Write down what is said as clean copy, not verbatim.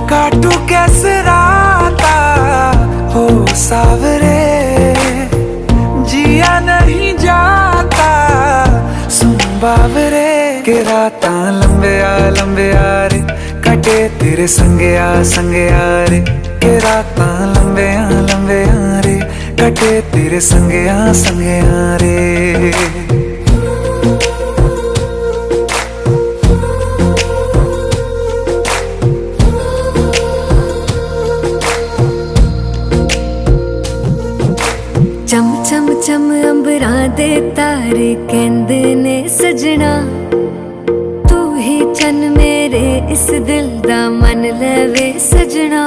काटू कैसे राता हो सावरे, जिया नहीं जाता सुन बावरे। के राता लंबे आ रे, कटे तेरे संगे आ रे। के राता लंबे आ रे, कटे तेरे संगे आ रे। चम चम चम अंबरां दे तारे कहंदे ने सजना, तू ही चन मेरे इस दिल दा मन लवे सजना।